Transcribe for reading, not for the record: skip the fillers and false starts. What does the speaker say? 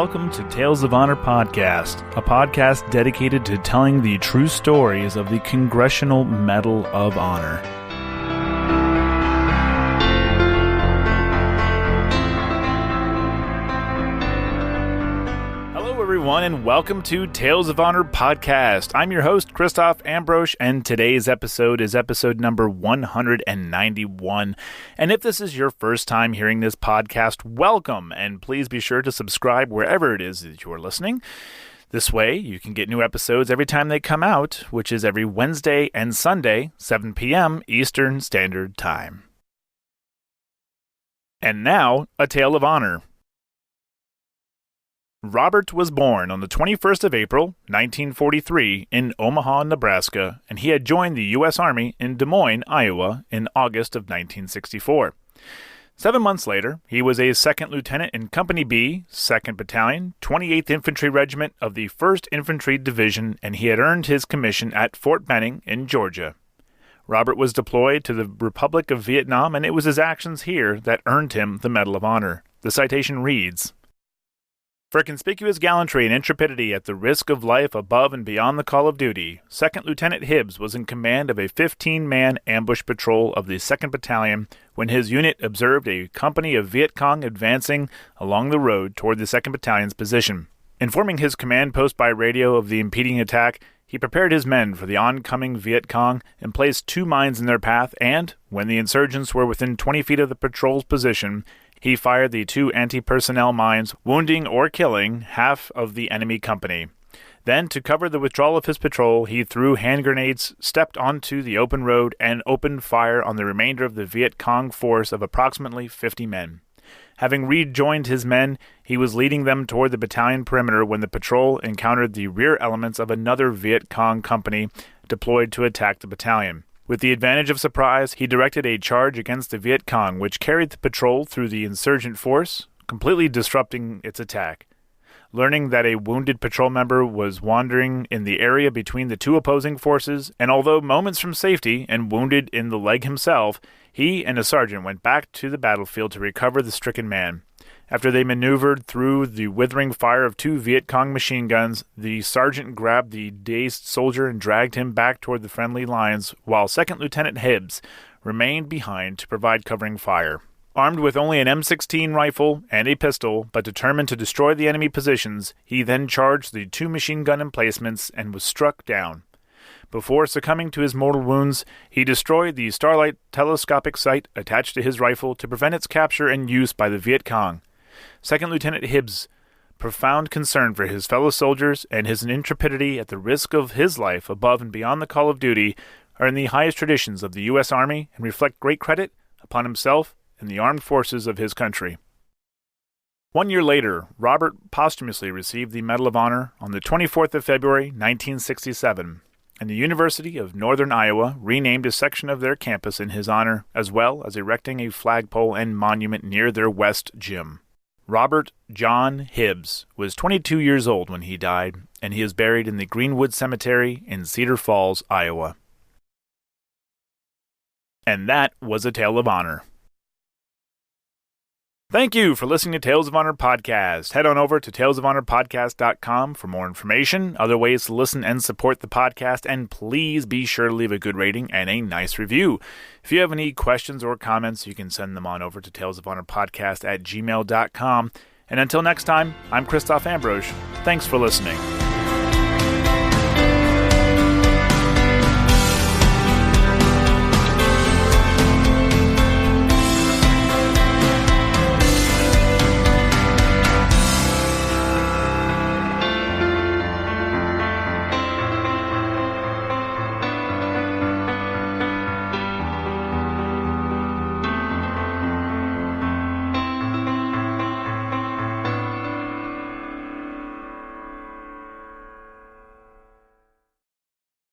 welcome to Tales of Honor Podcast, a podcast dedicated to telling the true stories of the Congressional Medal of Honor. Everyone, and welcome to Tales of Honor Podcast. I'm your host, Christoph Ambrosch, and today's episode is episode number 191. And if this is your first time hearing this podcast, welcome, and please be sure to subscribe wherever it is that you're listening. This way, you can get new episodes every time they come out, which is every Wednesday and Sunday, 7 p.m. Eastern Standard Time. And now, a Tale of Honor. Robert was born on the 21st of April, 1943, in Omaha, Nebraska, and he had joined the U.S. Army in Des Moines, Iowa, in August of 1964. 7 months later, he was a second lieutenant in Company B, 2nd Battalion, 28th Infantry Regiment of the 1st Infantry Division, and he had earned his commission at Fort Benning in Georgia. Robert was deployed to the Republic of Vietnam, and it was his actions here that earned him the Medal of Honor. The citation reads, "For conspicuous gallantry and intrepidity at the risk of life above and beyond the call of duty, 2nd Lieutenant Hibbs was in command of a 15-man ambush patrol of the 2nd Battalion when his unit observed a company of Viet Cong advancing along the road toward the 2nd Battalion's position. Informing his command post by radio of the impending attack, he prepared his men for the oncoming Viet Cong and placed 2 mines in their path and, when the insurgents were within 20 feet of the patrol's position, he fired the 2 anti-personnel mines, wounding or killing half of the enemy company. Then, to cover the withdrawal of his patrol, he threw hand grenades, stepped onto the open road, and opened fire on the remainder of the Viet Cong force of approximately 50 men. Having rejoined his men, he was leading them toward the battalion perimeter when the patrol encountered the rear elements of another Viet Cong company deployed to attack the battalion. With the advantage of surprise, he directed a charge against the Viet Cong, which carried the patrol through the insurgent force, completely disrupting its attack. Learning that a wounded patrol member was wandering in the area between the 2 opposing forces, and although moments from safety and wounded in the leg himself, he and a sergeant went back to the battlefield to recover the stricken man. After they maneuvered through the withering fire of 2 Viet Cong machine guns, the sergeant grabbed the dazed soldier and dragged him back toward the friendly lines, while 2nd Lieutenant Hibbs remained behind to provide covering fire. Armed with only an M16 rifle and a pistol, but determined to destroy the enemy positions, he then charged the 2 machine gun emplacements and was struck down. Before succumbing to his mortal wounds, he destroyed the Starlight telescopic sight attached to his rifle to prevent its capture and use by the Viet Cong. 2nd Lieutenant Hibbs' profound concern for his fellow soldiers and his intrepidity at the risk of his life above and beyond the call of duty are in the highest traditions of the U.S. Army and reflect great credit upon himself and the armed forces of his country. 1 year later, Robert posthumously received the Medal of Honor on the 24th of February, 1967, and the University of Northern Iowa renamed a section of their campus in his honor, as well as erecting a flagpole and monument near their West Gym. Robert John Hibbs was 22 years old when he died, and he is buried in the Greenwood Cemetery in Cedar Falls, Iowa. And that was a Tale of Honor. Thank you for listening to Tales of Honor Podcast. Head on over to talesofhonorpodcast.com for more information, other ways to listen and support the podcast, and please be sure to leave a good rating and a nice review. If you have any questions or comments, you can send them on over to talesofhonorpodcast@gmail.com. And until next time, I'm Christoph Ambrosch. Thanks for listening.